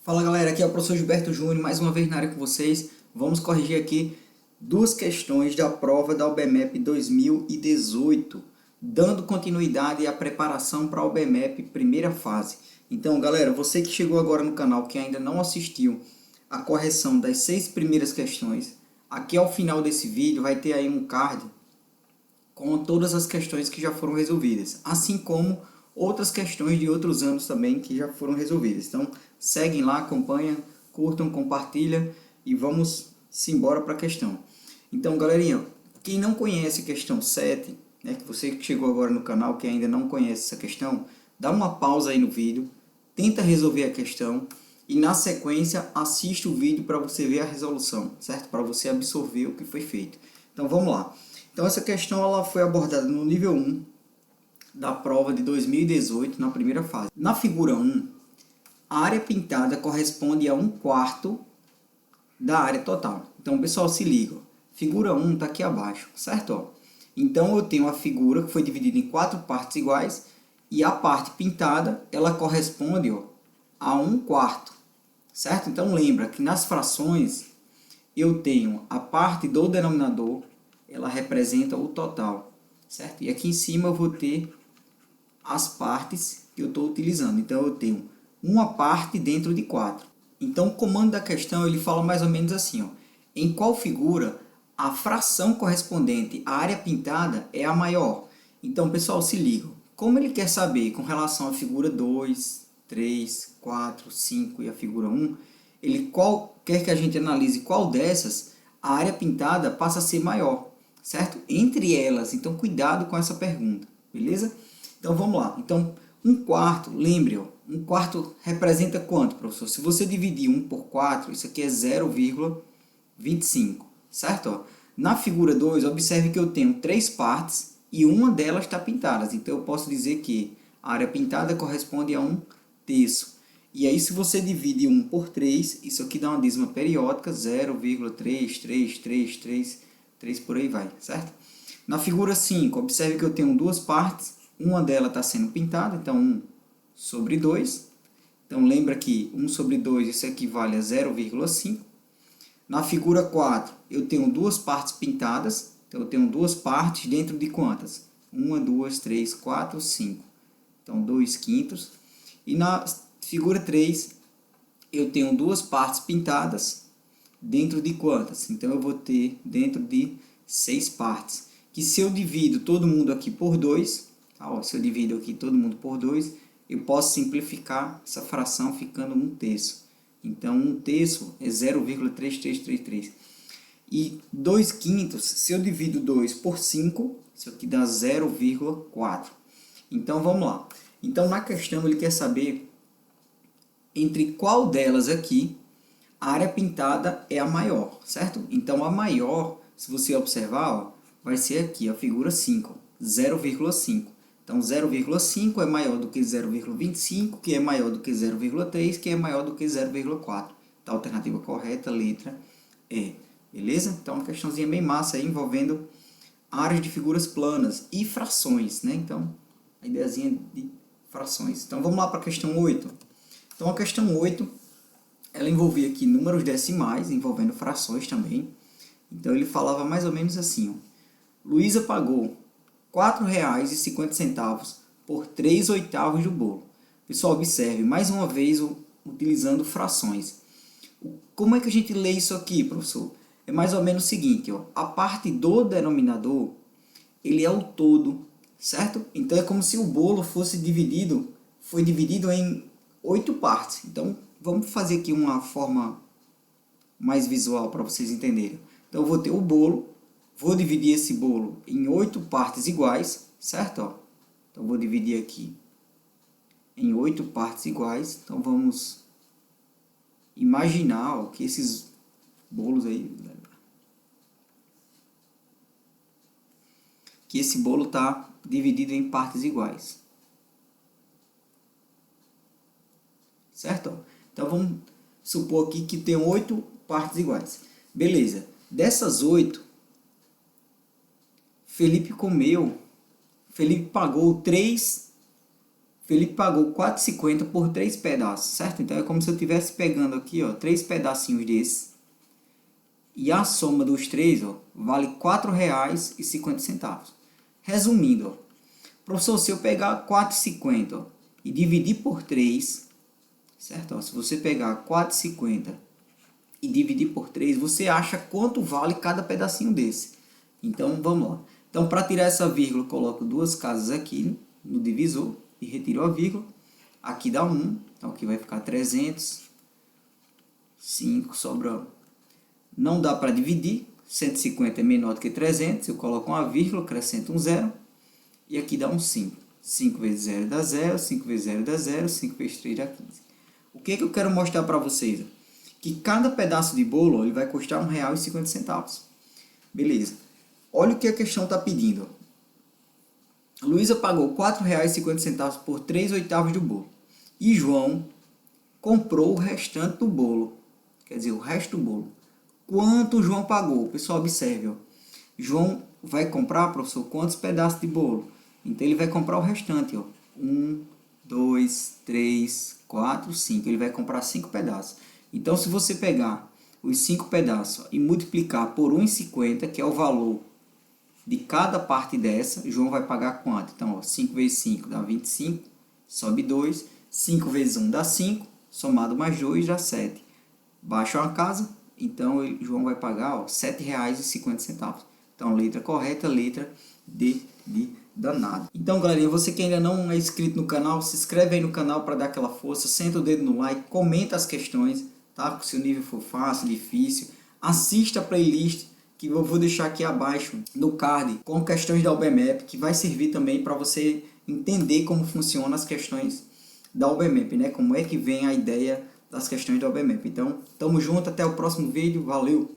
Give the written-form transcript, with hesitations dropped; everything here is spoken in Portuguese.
Fala galera, aqui é o professor Gilberto Júnior, mais uma vez na área com vocês. Vamos corrigir aqui duas questões da prova da UBMEP 2018, dando continuidade à preparação para a UBMEP primeira fase. Então galera, você que chegou agora no canal, que ainda não assistiu a correção das 6 primeiras questões, aqui ao final desse vídeo vai ter aí um card com todas as questões que já foram resolvidas, assim como outras questões de outros anos também que já foram resolvidas. Então, seguem lá, acompanham, curtam, compartilham e vamos embora para a questão. Então, galerinha, quem não conhece a questão 7, né, que você que chegou agora no canal, que ainda não conhece essa questão, dá uma pausa aí no vídeo, tenta resolver a questão e na sequência assiste o vídeo para você ver a resolução, certo? Para você absorver o que foi feito. Então, vamos lá. Então, essa questão ela foi abordada no nível 1 da prova de 2018, na primeira fase. Na figura 1, a área pintada corresponde a 1/4 da área total. Então, pessoal, se liga. Figura 1 está aqui abaixo, certo? Então, eu tenho a figura que foi dividida em 4 partes iguais e a parte pintada, ela corresponde a 1/4, certo? Então, lembra que nas frações, eu tenho a parte do denominador, ela representa o total, certo? E aqui em cima eu vou ter as partes que eu estou utilizando. Então, eu tenho uma parte dentro de 4. Então, o comando da questão ele fala mais ou menos assim, em qual figura a fração correspondente à área pintada é a maior. Então, pessoal, se ligam. Como ele quer saber com relação à figura 2, 3, 4, 5 e a figura 1, ele quer que a gente analise qual dessas a área pintada passa a ser maior, certo? Entre elas, então cuidado com essa pergunta, beleza? Então vamos lá. Então, 1/4, lembre, 1/4 representa quanto, professor? Se você dividir 1 por 4, isso aqui é 0,25, certo? Na figura 2, observe que eu tenho 3 partes e uma delas está pintada. Então, eu posso dizer que a área pintada corresponde a 1/3. E aí, se você divide 1 por 3, isso aqui dá uma dízima periódica, 0,3333, por aí vai, certo? Na figura 5, observe que eu tenho duas partes, uma delas está sendo pintada, então 1/2. Então, lembra que 1/2, isso equivale a 0,5. Na figura 4, eu tenho duas partes pintadas, então eu tenho duas partes dentro de quantas? 1, 2, 3, 4, 5. Então, 2/5. E na figura 3, eu tenho duas partes pintadas dentro de quantas? Então, eu vou ter dentro de 6 partes. Que se eu divido todo mundo aqui por 2, se eu divido aqui todo mundo por 2, eu posso simplificar essa fração ficando 1/3. Então, 1/3 é 0,3333. E 2/5, se eu divido 2 por 5, isso aqui dá 0,4. Então, vamos lá. Então, na questão, ele quer saber entre qual delas aqui a área pintada é a maior, certo? Então, a maior, se você observar, vai ser aqui, a figura 5, 0,5. Então, 0,5 é maior do que 0,25, que é maior do que 0,3, que é maior do que 0,4. Então, a alternativa correta, letra E. Beleza? Então, uma questãozinha bem massa aí, envolvendo áreas de figuras planas e frações, né? Então, a ideiazinha de frações. Então, vamos lá para a questão 8. Então, a questão 8, ela envolvia aqui números decimais, envolvendo frações também. Então, ele falava mais ou menos assim, Luísa pagou R$ 4,50 por 3/8 do bolo. Pessoal, observe, mais uma vez, utilizando frações. Como é que a gente lê isso aqui, professor? É mais ou menos o seguinte, a parte do denominador, ele é o todo, certo? Então, é como se o bolo foi dividido em 8 partes. Então, vamos fazer aqui uma forma mais visual para vocês entenderem. Então, eu vou ter o bolo, vou dividir esse bolo em 8 partes iguais, certo? Então, vou dividir aqui em 8 partes iguais. Então, vamos imaginar que esses bolos aí, que esse bolo está dividido em partes iguais, certo? Então, vamos supor aqui que tem 8 partes iguais. Beleza. Dessas 8, Felipe pagou 3 Felipe pagou 4,50 por 3 pedaços, certo? Então é como se eu estivesse pegando aqui, ó, 3 pedacinhos desses. E a soma dos 3, ó, vale R$ 4,50. Resumindo, ó, professor, se eu pegar 4,50, ó, e dividir por 3, certo? Ó, se você pegar 4,50 e dividir por 3, você acha quanto vale cada pedacinho desse. Então, vamos lá. Então, para tirar essa vírgula, eu coloco duas casas aqui no divisor e retiro a vírgula. Aqui dá 1, então aqui vai ficar 300. 5 sobra. Não dá para dividir, 150 é menor do que 300, eu coloco uma vírgula, acrescento um zero, e aqui dá um 5. 5 vezes 0 dá 0, 5 vezes 0 dá 0, 5 vezes 3 dá 15. O que eu quero mostrar para vocês? Que cada pedaço de bolo ele vai custar R$ 1,50. Beleza. Olha o que a questão está pedindo. Luísa pagou R$ 4,50 por 3/8 do bolo. E João comprou o restante do bolo. Quer dizer, o resto do bolo. Quanto o João pagou? Pessoal, observe. Ó. João vai comprar, professor, quantos pedaços de bolo? Então, ele vai comprar o restante. Ó. 1, 2, 3, 4, 5. Ele vai comprar 5 pedaços. Então, se você pegar os 5 pedaços, ó, e multiplicar por 1,50, que é o valor de cada parte dessa, João vai pagar quanto? Então, ó, 5 vezes 5 dá 25, sobe 2. 5 vezes 1 dá 5, somado mais 2 dá 7. Baixa uma casa, então João vai pagar R$ 7,50. Então, letra correta, letra D de danado. Então, galerinha, você que ainda não é inscrito no canal, se inscreve aí no canal para dar aquela força, senta o dedo no like, comenta as questões, tá? Se o nível for fácil, difícil, assista a playlist que eu vou deixar aqui abaixo no card com questões da UBMEP, que vai servir também para você entender como funcionam as questões da UBMEP, né? Como é que vem a ideia das questões da UBMEP. Então, tamo junto, até o próximo vídeo, valeu!